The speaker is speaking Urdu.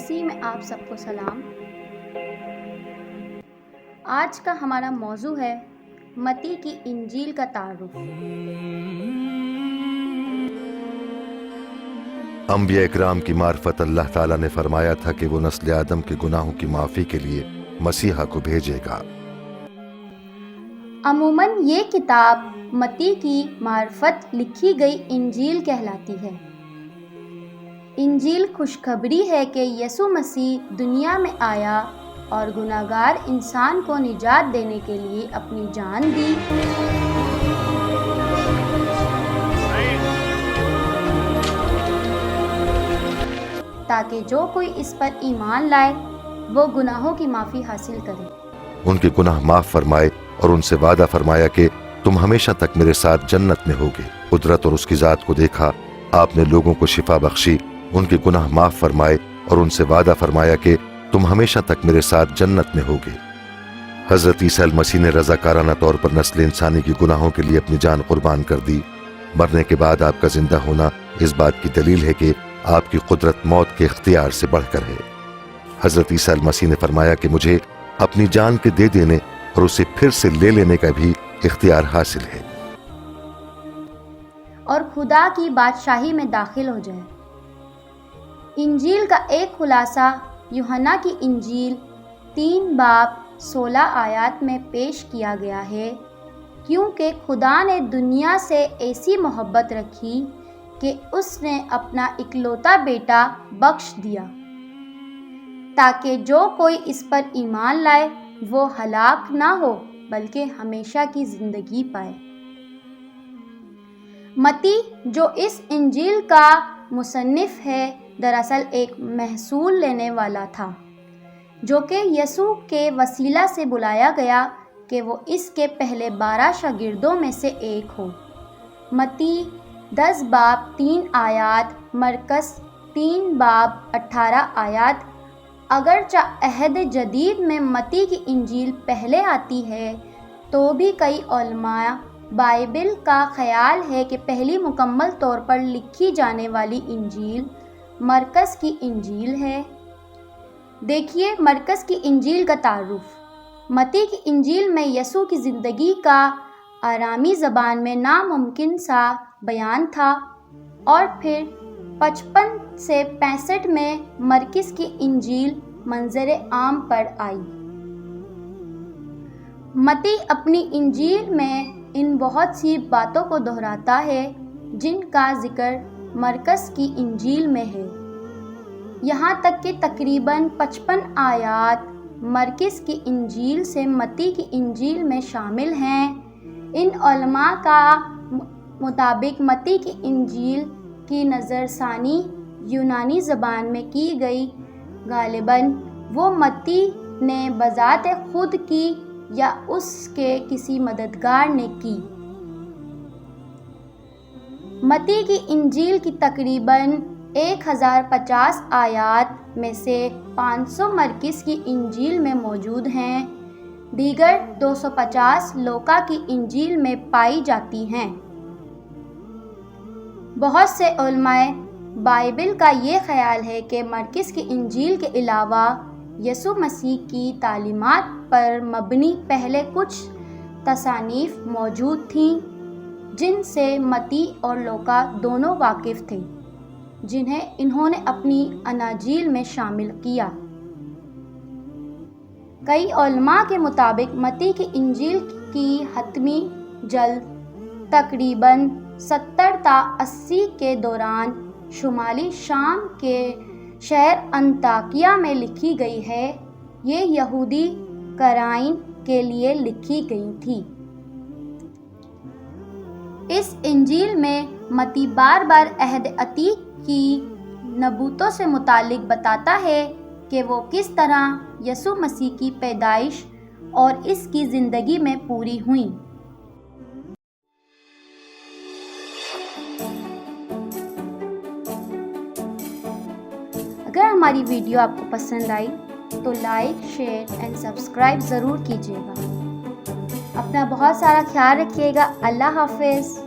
مسیح میں آپ سب کو سلام۔ آج کا ہمارا موضوع ہے متی کی انجیل کا تعارف۔ انبیاء اکرام کی معرفت اللہ تعالیٰ نے فرمایا تھا کہ وہ نسل آدم کے گناہوں کی معافی کے لیے مسیحا کو بھیجے گا۔ عموماً یہ کتاب متی کی معرفت لکھی گئی انجیل کہلاتی ہے۔ انجیل خوشخبری ہے کہ یسوع مسیح دنیا میں آیا اور گناہگار انسان کو نجات دینے کے لیے اپنی جان دی۔ تاکہ جو کوئی اس پر ایمان لائے وہ گناہوں کی معافی حاصل کرے۔ ان کے گناہ معاف فرمائے اور ان سے وعدہ فرمایا کہ تم ہمیشہ تک میرے ساتھ جنت میں ہوگے۔ قدرت اور اس کی ذات کو دیکھا، آپ نے لوگوں کو شفا بخشی، ان کے گناہ معاف فرمائے اور ان سے وعدہ فرمایا کہ تم ہمیشہ تک میرے ساتھ جنت میں ہوگے۔ حضرت عیسیٰ المسیح نے رضاکارانہ طور پر نسل انسانی کی گناہوں کے لیے اپنی جان قربان کر دی۔ مرنے کے بعد آپ کا زندہ ہونا اس بات کی دلیل ہے کہ آپ کی قدرت موت کے اختیار سے بڑھ کر ہے۔ حضرت عیسیٰ المسیح نے فرمایا کہ مجھے اپنی جان کے دے دینے اور اسے پھر سے لے لینے کا بھی اختیار حاصل ہے، اور خدا کی بادشاہی میں داخل ہو جائے۔ انجیل کا ایک خلاصہ یوحنا کی انجیل 3 باب 16 آیات میں پیش کیا گیا ہے، کیونکہ خدا نے دنیا سے ایسی محبت رکھی کہ اس نے اپنا اکلوتا بیٹا بخش دیا، تاکہ جو کوئی اس پر ایمان لائے وہ ہلاک نہ ہو بلکہ ہمیشہ کی زندگی پائے۔ متی جو اس انجیل کا مصنف ہے دراصل ایک محصول لینے والا تھا، جو کہ یسوع کے وسیلہ سے بلایا گیا کہ وہ اس کے پہلے 12 شاگردوں میں سے ایک ہو۔ متی 10 باب 3 آیات، مرکز 3 باب 18 آیات۔ اگرچہ عہد جدید میں متی کی انجیل پہلے آتی ہے، تو بھی کئی علماء بائبل کا خیال ہے کہ پہلی مکمل طور پر لکھی جانے والی انجیل مرکز کی انجیل ہے۔ دیکھیے مرکز کی انجیل کا تعارف۔ متی کی انجیل میں یسوع کی زندگی کا آرامی زبان میں ناممکن سا بیان تھا، اور پھر 55 سے 65 میں مرکز کی انجیل منظر عام پر آئی۔ متی اپنی انجیل میں ان بہت سی باتوں کو دہراتا ہے جن کا ذکر مرکز کی انجیل میں ہے، یہاں تک کہ تقریباً 55 آیات مرکز کی انجیل سے متی کی انجیل میں شامل ہیں۔ ان علماء کا مطابق متی کی انجیل کی نظر ثانی یونانی زبان میں کی گئی، غالباً وہ متی نے بذات خود کی یا اس کے کسی مددگار نے کی۔ متی کی انجیل کی تقریباً 1050 آیات میں سے 500 مرکز کی انجیل میں موجود ہیں، دیگر 250 لوقا کی انجیل میں پائی جاتی ہیں۔ بہت سے علماء بائبل کا یہ خیال ہے کہ مرکز کی انجیل کے علاوہ یسوع مسیح کی تعلیمات پر مبنی پہلے کچھ تصانیف موجود تھیں جن سے متی اور لوقا دونوں واقف تھے، جنہیں انہوں نے اپنی اناجیل میں شامل کیا۔ کئی علماء کے مطابق متی کی انجیل کی حتمی جلد تقریباً 70 تا 80 کے دوران شمالی شام کے شہر انطاکیہ میں لکھی گئی ہے۔ یہ یہودی قرائن کے لیے لکھی گئی تھی۔ اس انجیل میں متی بار بار عہد عتیق کی نبوتوں سے متعلق بتاتا ہے کہ وہ کس طرح یسوع مسیح کی پیدائش اور اس کی زندگی میں پوری ہوئیں۔ اگر ہماری ویڈیو آپ کو پسند آئی تو لائک، شیئر اینڈ سبسکرائب ضرور کیجیے گا۔ اپنا بہت سارا خیال رکھیے گا۔ اللہ حافظ۔